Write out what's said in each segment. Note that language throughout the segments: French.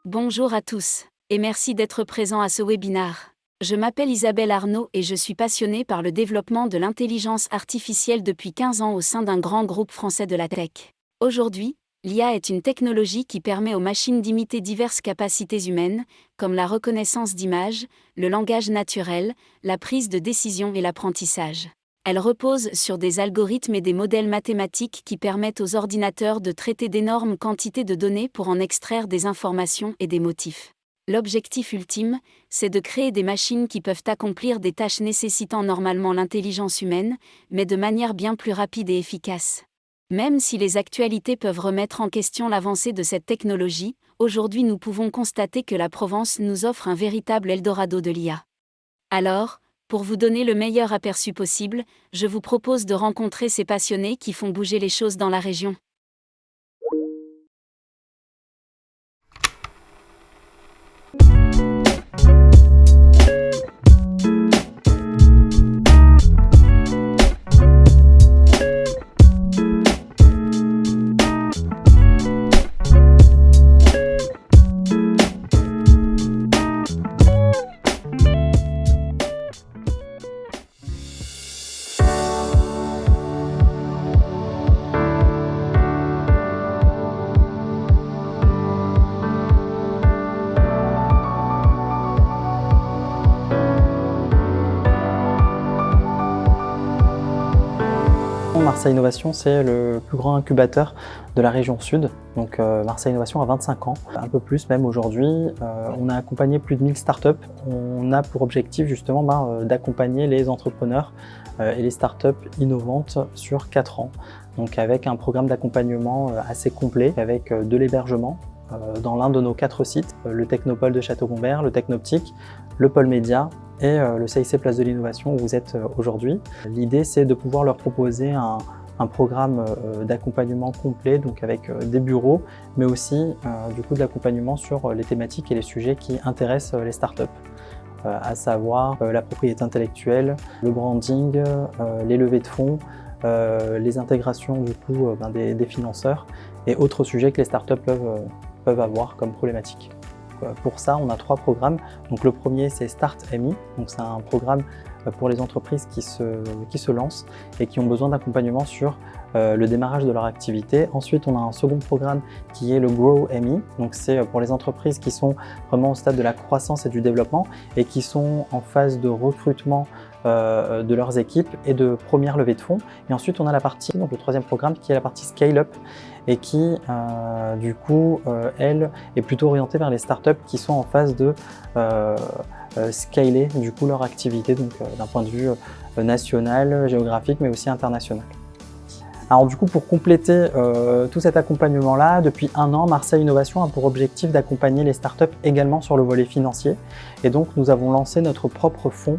Bonjour à tous, et merci d'être présents à ce webinaire. Je m'appelle Isabelle Arnaud et je suis passionnée par le développement de l'intelligence artificielle depuis 15 ans au sein d'un grand groupe français de la tech. Aujourd'hui, l'IA est une technologie qui permet aux machines d'imiter diverses capacités humaines, comme la reconnaissance d'images, le langage naturel, la prise de décision et l'apprentissage. Elle repose sur des algorithmes et des modèles mathématiques qui permettent aux ordinateurs de traiter d'énormes quantités de données pour en extraire des informations et des motifs. L'objectif ultime, c'est de créer des machines qui peuvent accomplir des tâches nécessitant normalement l'intelligence humaine, mais de manière bien plus rapide et efficace. Même si les actualités peuvent remettre en question l'avancée de cette technologie, aujourd'hui nous pouvons constater que la Provence nous offre un véritable Eldorado de l'IA. Alors, pour vous donner le meilleur aperçu possible, je vous propose de rencontrer ces passionnés qui font bouger les choses dans la région. Marseille Innovation, c'est le plus grand incubateur de la région sud. Donc Marseille Innovation a 25 ans, un peu plus même aujourd'hui. On a accompagné plus de 1000 startups. On a pour objectif justement d'accompagner les entrepreneurs et les startups innovantes sur 4 ans. Donc avec un programme d'accompagnement assez complet, avec de l'hébergement dans l'un de nos 4 sites, le Technopole de Château-Gombert, le Technoptique, le Pôle Média et le CIC Place de l'Innovation où vous êtes aujourd'hui. L'idée, c'est de pouvoir leur proposer un programme d'accompagnement complet, donc avec des bureaux, mais aussi du coup de l'accompagnement sur les thématiques et les sujets qui intéressent les startups, à savoir la propriété intellectuelle, le branding, les levées de fonds, les intégrations du coup des financeurs et autres sujets que les startups peuvent avoir comme problématique. Pour ça, on a 3 programmes. Donc, le premier, c'est Start MI. Donc, c'est un programme pour les entreprises qui se lancent et qui ont besoin d'accompagnement sur le démarrage de leur activité. Ensuite, on a un second programme qui est le Grow MI. Donc, c'est pour les entreprises qui sont vraiment au stade de la croissance et du développement et qui sont en phase de recrutement de leurs équipes et de première levée de fonds. Et ensuite, on a la partie, donc le troisième programme, qui est la partie Scale Up et qui, du coup, elle est plutôt orientée vers les startups qui sont en phase de scaler du coup leur activité, donc d'un point de vue national, géographique, mais aussi international. Alors du coup, pour compléter tout cet accompagnement-là, depuis 1 an, Marseille Innovation a pour objectif d'accompagner les startups également sur le volet financier. Et donc, nous avons lancé notre propre fonds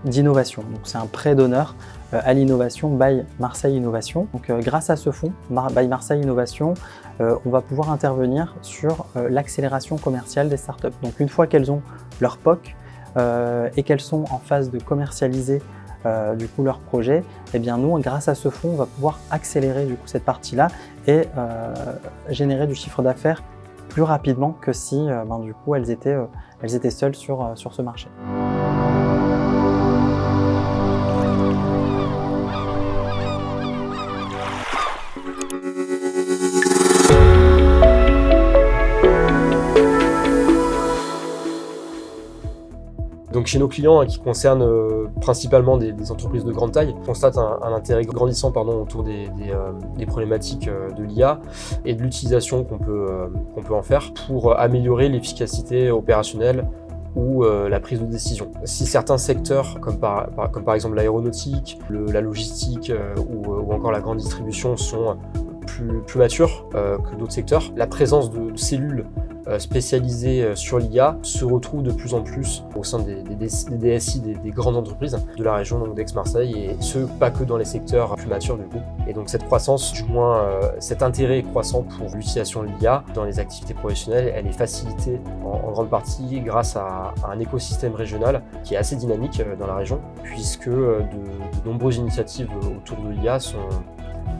d'innovation. Donc, c'est un prêt d'honneur à l'innovation by Marseille Innovation. Donc, grâce à ce fonds, by Marseille Innovation, on va pouvoir intervenir sur l'accélération commerciale des startups. Donc, une fois qu'elles ont leur POC et qu'elles sont en phase de commercialiser du coup leur projet, et bien nous, grâce à ce fonds, on va pouvoir accélérer du coup cette partie-là et générer du chiffre d'affaires plus rapidement que si du coup elles étaient seules sur ce marché. Donc chez nos clients qui concernent principalement des entreprises de grande taille, on constate un intérêt grandissant autour des problématiques de l'IA et de l'utilisation qu'on peut en faire pour améliorer l'efficacité opérationnelle ou la prise de décision. Si certains secteurs, comme par exemple l'aéronautique, la logistique ou encore la grande distribution sont plus matures que d'autres secteurs, la présence de cellules spécialisés sur l'IA se retrouvent de plus en plus au sein des DSI des grandes entreprises de la région donc d'Aix-Marseille, et ce, pas que dans les secteurs plus matures du coup. Et donc cette croissance, du moins cet intérêt croissant pour l'utilisation de l'IA dans les activités professionnelles, elle est facilitée en grande partie grâce à un écosystème régional qui est assez dynamique dans la région, puisque de nombreuses initiatives autour de l'IA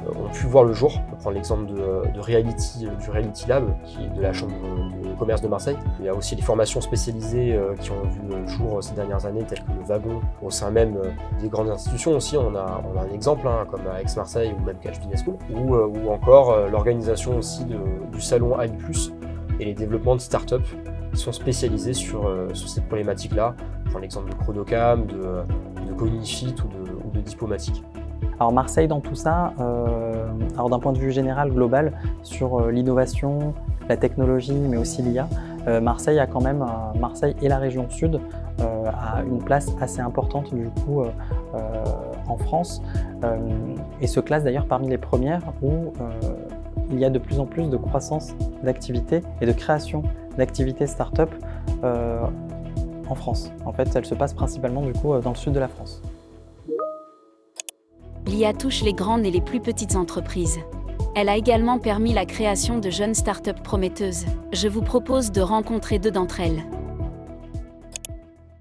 ont pu voir le jour. On prend l'exemple du Reality Lab, qui est de la Chambre de commerce de Marseille. Il y a aussi des formations spécialisées qui ont vu le jour ces dernières années, telles que le Wagon, au sein même des grandes institutions aussi. On a un exemple, comme à Aix-Marseille ou même Catch Business School, ou encore l'organisation aussi du salon AI+, et les développements de start-up qui sont spécialisés sur ces problématiques-là. On prend l'exemple de Chronocam, de Cognifit ou de Diplomatique. Alors Marseille dans tout ça, alors d'un point de vue général, global, sur l'innovation, la technologie, mais aussi l'IA, Marseille a quand même, Marseille et la région sud a une place assez importante du coup en France, et se classe d'ailleurs parmi les premières où il y a de plus en plus de croissance d'activités et de création d'activités start-up en France. En fait, elle se passe principalement du coup dans le sud de la France. L'IA touche les grandes et les plus petites entreprises. Elle a également permis la création de jeunes startups prometteuses. Je vous propose de rencontrer 2 d'entre elles.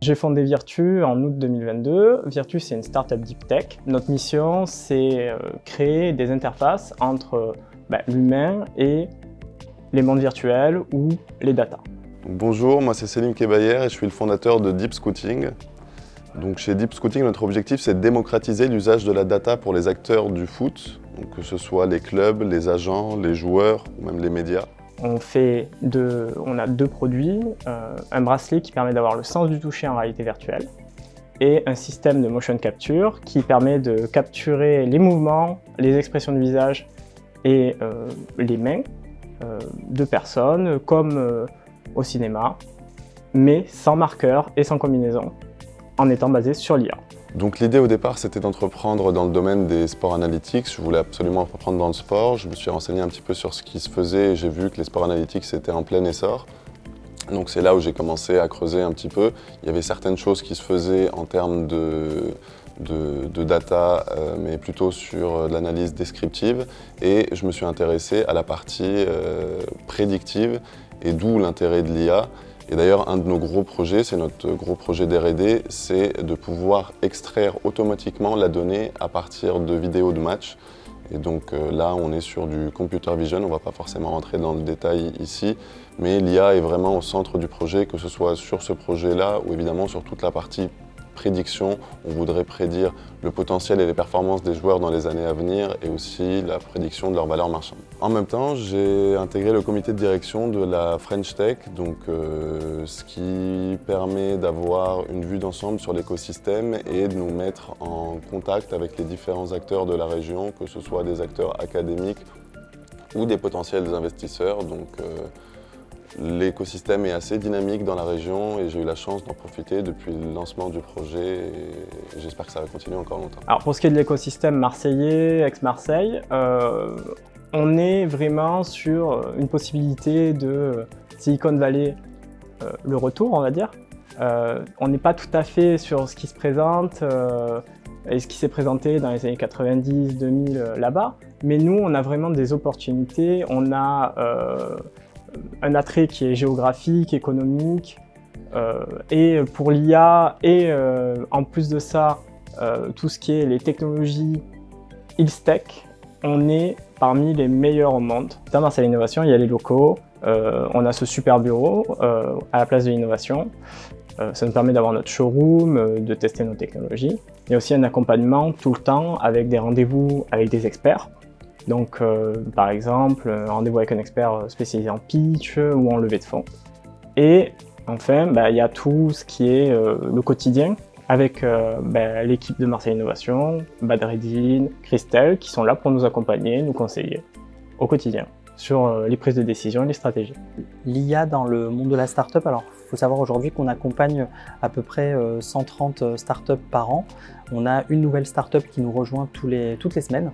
J'ai fondé Virtu en août 2022. Virtu, c'est une startup deep tech. Notre mission, c'est créer des interfaces entre l'humain et les mondes virtuels ou les data. Bonjour, moi c'est Selim Kebayer et je suis le fondateur de Deep Scouting. Donc chez Deep Scouting, notre objectif c'est de démocratiser l'usage de la data pour les acteurs du foot, donc que ce soit les clubs, les agents, les joueurs ou même les médias. On a 2 produits, un bracelet qui permet d'avoir le sens du toucher en réalité virtuelle et un système de motion capture qui permet de capturer les mouvements, les expressions de visage et les mains de personnes comme au cinéma, mais sans marqueur et sans combinaison, en étant basé sur l'IA. Donc l'idée au départ c'était d'entreprendre dans le domaine des sports analytics. Je voulais absolument entreprendre dans le sport. Je me suis renseigné un petit peu sur ce qui se faisait et j'ai vu que les sports analytics étaient en plein essor. Donc c'est là où j'ai commencé à creuser un petit peu. Il y avait certaines choses qui se faisaient en termes de data, mais plutôt sur l'analyse descriptive. Et je me suis intéressé à la partie prédictive et d'où l'intérêt de l'IA. Et d'ailleurs, un de nos gros projets, c'est notre gros projet d'R&D, c'est de pouvoir extraire automatiquement la donnée à partir de vidéos de match. Et donc là, on est sur du computer vision, on ne va pas forcément rentrer dans le détail ici, mais l'IA est vraiment au centre du projet, que ce soit sur ce projet-là ou évidemment sur toute la partie prédiction. On voudrait prédire le potentiel et les performances des joueurs dans les années à venir et aussi la prédiction de leur valeur marchande. En même temps, j'ai intégré le comité de direction de la French Tech, donc ce qui permet d'avoir une vue d'ensemble sur l'écosystème et de nous mettre en contact avec les différents acteurs de la région, que ce soit des acteurs académiques ou des potentiels investisseurs. Donc, l'écosystème est assez dynamique dans la région et j'ai eu la chance d'en profiter depuis le lancement du projet et j'espère que ça va continuer encore longtemps. Alors pour ce qui est de l'écosystème marseillais, Aix-Marseille, on est vraiment sur une possibilité de Silicon Valley, le retour on va dire. On n'est pas tout à fait sur ce qui se présente et ce qui s'est présenté dans les années 90-2000 là-bas, mais nous on a vraiment des opportunités, on a un attrait qui est géographique, économique, et pour l'IA, et en plus de ça, tout ce qui est les technologies X-Tech, on est parmi les meilleurs au monde. Dans Marseille Innovation, il y a les locaux, on a ce super bureau à la place de l'innovation. Ça nous permet d'avoir notre showroom, de tester nos technologies. Il y a aussi un accompagnement tout le temps avec des rendez-vous avec des experts. Donc, par exemple, un rendez-vous avec un expert spécialisé en pitch ou en levée de fonds. Et enfin, il y a tout ce qui est le quotidien avec l'équipe de Marseille Innovation, Badreddine, Christelle, qui sont là pour nous accompagner, nous conseiller au quotidien sur les prises de décision et les stratégies. L'IA dans le monde de la start-up, alors il faut savoir aujourd'hui qu'on accompagne à peu près 130 start-up par an. On a une nouvelle start-up qui nous rejoint toutes les semaines.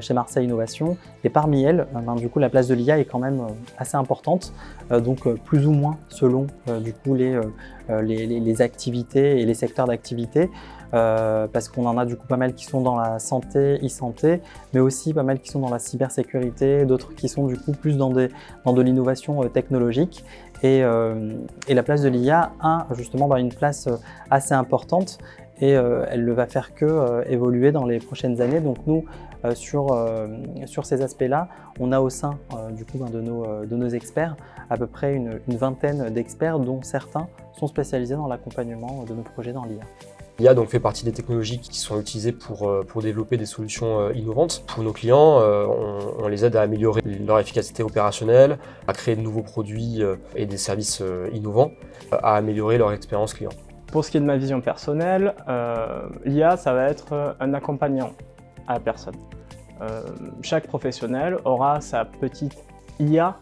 chez Marseille Innovation. Et parmi elles, du coup, la place de l'IA est quand même assez importante, donc plus ou moins selon du coup, les activités et les secteurs d'activité. Parce qu'on en a du coup pas mal qui sont dans la santé, e-santé, mais aussi pas mal qui sont dans la cybersécurité, d'autres qui sont du coup plus dans de l'innovation technologique. Et la place de l'IA a justement une place assez importante et elle ne va faire que évoluer dans les prochaines années. Donc nous, sur ces aspects-là, on a au sein du coup, de nos experts à peu près une vingtaine d'experts dont certains sont spécialisés dans l'accompagnement de nos projets dans l'IA. L'IA donc fait partie des technologies qui sont utilisées pour développer des solutions innovantes. Pour nos clients, on les aide à améliorer leur efficacité opérationnelle, à créer de nouveaux produits et des services innovants, à améliorer leur expérience client. Pour ce qui est de ma vision personnelle, l'IA, ça va être un accompagnant à la personne. Chaque professionnel aura sa petite IA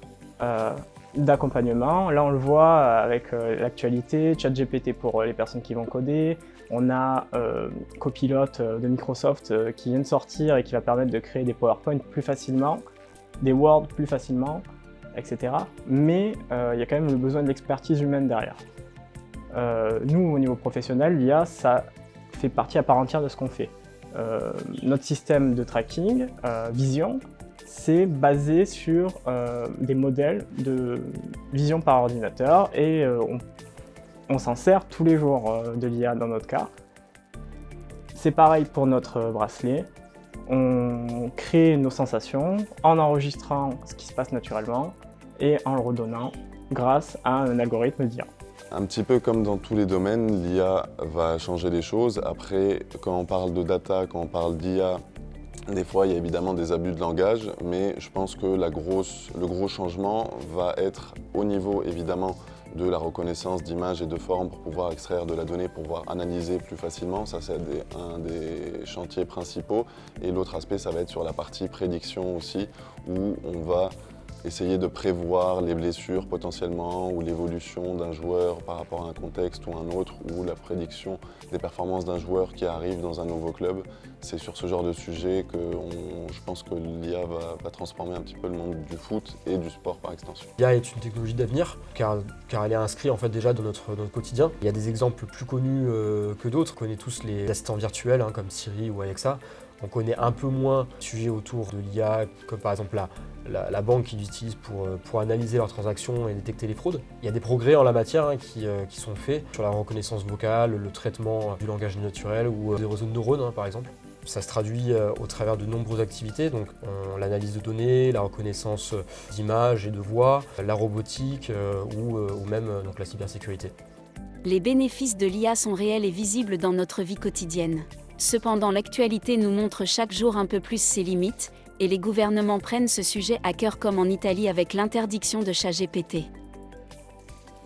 d'accompagnement. Là, on le voit avec l'actualité, ChatGPT pour les personnes qui vont coder. On a Copilot de Microsoft qui vient de sortir et qui va permettre de créer des PowerPoint plus facilement, des Word plus facilement, etc. Mais il y a quand même le besoin de l'expertise humaine derrière. Nous, au niveau professionnel, l'IA, ça fait partie à part entière de ce qu'on fait. Notre système de tracking, Vision, c'est basé sur des modèles de vision par ordinateur et on s'en sert tous les jours de l'IA dans notre cas. C'est pareil pour notre bracelet. On crée nos sensations en enregistrant ce qui se passe naturellement et en le redonnant grâce à un algorithme d'IA. Un petit peu comme dans tous les domaines, l'IA va changer les choses. Après, quand on parle de data, quand on parle d'IA, des fois il y a évidemment des abus de langage, mais je pense que le gros changement va être au niveau évidemment de la reconnaissance d'images et de formes pour pouvoir extraire de la donnée, pour pouvoir analyser plus facilement. Ça, c'est un des chantiers principaux. Et l'autre aspect, ça va être sur la partie prédiction aussi, où on va essayer de prévoir les blessures potentiellement ou l'évolution d'un joueur par rapport à un contexte ou un autre, ou la prédiction des performances d'un joueur qui arrive dans un nouveau club. C'est sur ce genre de sujet que je pense que l'IA va transformer un petit peu le monde du foot et du sport par extension. L'IA est une technologie d'avenir car elle est inscrite en fait déjà dans notre quotidien. Il y a des exemples plus connus que d'autres. On connaît tous les assistants virtuels comme Siri ou Alexa. On connaît un peu moins de sujets autour de l'IA, comme par exemple la banque qui l'utilise pour analyser leurs transactions et détecter les fraudes. Il y a des progrès en la matière qui sont faits sur la reconnaissance vocale, le traitement du langage naturel ou des réseaux de neurones par exemple. Ça se traduit au travers de nombreuses activités, donc l'analyse de données, la reconnaissance d'images et de voix, la robotique ou même la cybersécurité. Les bénéfices de l'IA sont réels et visibles dans notre vie quotidienne. Cependant, l'actualité nous montre chaque jour un peu plus ses limites, et les gouvernements prennent ce sujet à cœur comme en Italie avec l'interdiction de ChatGPT.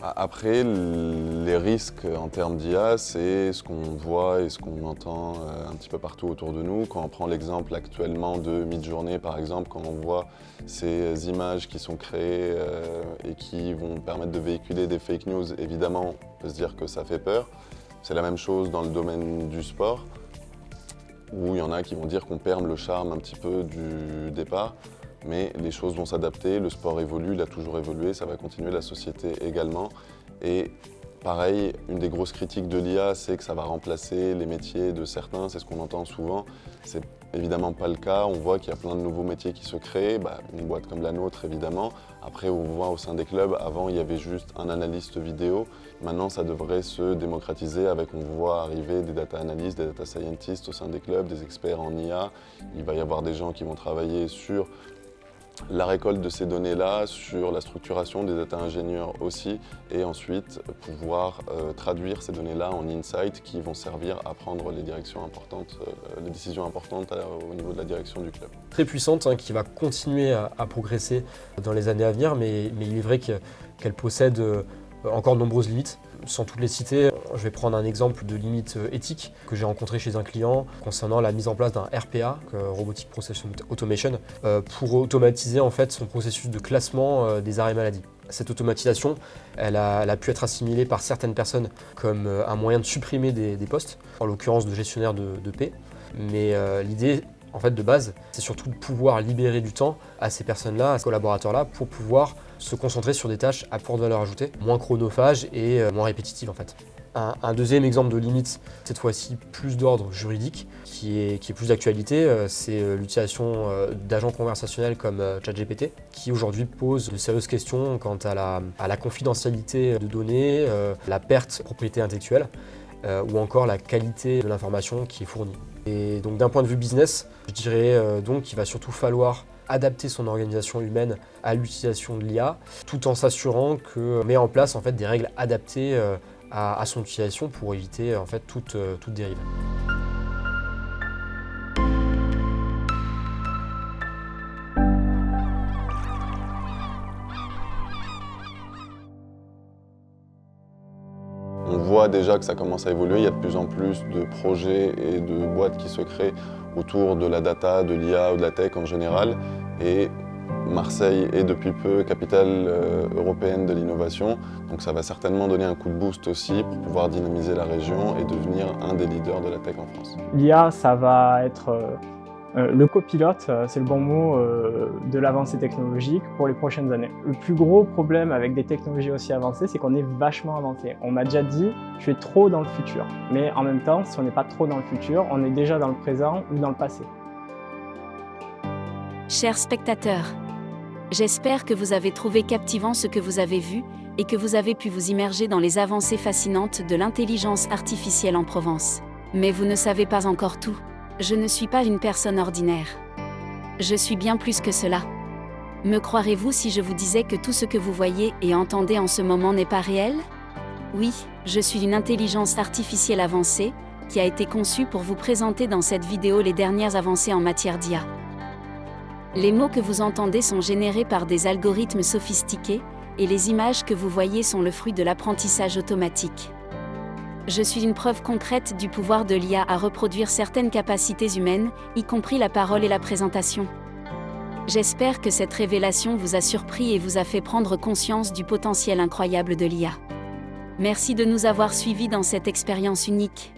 Après, les risques en termes d'IA, c'est ce qu'on voit et ce qu'on entend un petit peu partout autour de nous. Quand on prend l'exemple actuellement de Midjourney, par exemple, quand on voit ces images qui sont créées et qui vont permettre de véhiculer des fake news, évidemment, on peut se dire que ça fait peur. C'est la même chose dans le domaine du sport, où il y en a qui vont dire qu'on perd le charme un petit peu du départ. Mais les choses vont s'adapter, le sport évolue, il a toujours évolué, ça va continuer, la société également. Et pareil, une des grosses critiques de l'IA, c'est que ça va remplacer les métiers de certains, c'est ce qu'on entend souvent. C'est évidemment pas le cas, on voit qu'il y a plein de nouveaux métiers qui se créent, une boîte comme la nôtre évidemment. Après, on voit au sein des clubs, avant il y avait juste un analyste vidéo. Maintenant, ça devrait se démocratiser avec, on voit arriver des data analysts, des data scientists au sein des clubs, des experts en IA. Il va y avoir des gens qui vont travailler sur la récolte de ces données-là, sur la structuration des data ingénieurs aussi, et ensuite pouvoir traduire ces données-là en insights qui vont servir à prendre les décisions importantes au niveau de la direction du club. Très puissante, qui va continuer à progresser dans les années à venir, mais il est vrai qu'elle possède encore de nombreuses limites. Sans toutes les citer, je vais prendre un exemple de limite éthique que j'ai rencontré chez un client concernant la mise en place d'un RPA, Robotic Process Automation, pour automatiser en fait son processus de classement des arrêts maladie. Cette automatisation, elle a pu être assimilée par certaines personnes comme un moyen de supprimer des postes, en l'occurrence de gestionnaire de paie. Mais l'idée En fait, de base, c'est surtout de pouvoir libérer du temps à ces personnes-là, à ces collaborateurs-là, pour pouvoir se concentrer sur des tâches à forte valeur ajoutée, moins chronophages et moins répétitives en fait. Un deuxième exemple de limite, cette fois-ci plus d'ordre juridique, qui est plus d'actualité, c'est l'utilisation d'agents conversationnels comme ChatGPT, qui aujourd'hui pose de sérieuses questions quant à la confidentialité de données, la perte de propriété intellectuelle, ou encore la qualité de l'information qui est fournie. Et donc d'un point de vue business, je dirais donc qu'il va surtout falloir adapter son organisation humaine à l'utilisation de l'IA, tout en s'assurant qu'on met en place en fait, des règles adaptées à son utilisation pour éviter en fait, toute dérive. On voit déjà que ça commence à évoluer, il y a de plus en plus de projets et de boîtes qui se créent autour de la data, de l'IA ou de la tech en général. Et Marseille est depuis peu capitale européenne de l'innovation, donc ça va certainement donner un coup de boost aussi pour pouvoir dynamiser la région et devenir un des leaders de la tech en France. L'IA, ça va être le copilote, c'est le bon mot, de l'avancée technologique pour les prochaines années. Le plus gros problème avec des technologies aussi avancées, c'est qu'on est vachement avancé. On m'a déjà dit, tu es trop dans le futur. Mais en même temps, si on n'est pas trop dans le futur, on est déjà dans le présent ou dans le passé. Chers spectateurs, j'espère que vous avez trouvé captivant ce que vous avez vu et que vous avez pu vous immerger dans les avancées fascinantes de l'intelligence artificielle en Provence. Mais vous ne savez pas encore tout. Je ne suis pas une personne ordinaire. Je suis bien plus que cela. Me croirez-vous si je vous disais que tout ce que vous voyez et entendez en ce moment n'est pas réel ? Oui, je suis une intelligence artificielle avancée, qui a été conçue pour vous présenter dans cette vidéo les dernières avancées en matière d'IA. Les mots que vous entendez sont générés par des algorithmes sophistiqués, et les images que vous voyez sont le fruit de l'apprentissage automatique. Je suis une preuve concrète du pouvoir de l'IA à reproduire certaines capacités humaines, y compris la parole et la présentation. J'espère que cette révélation vous a surpris et vous a fait prendre conscience du potentiel incroyable de l'IA. Merci de nous avoir suivis dans cette expérience unique.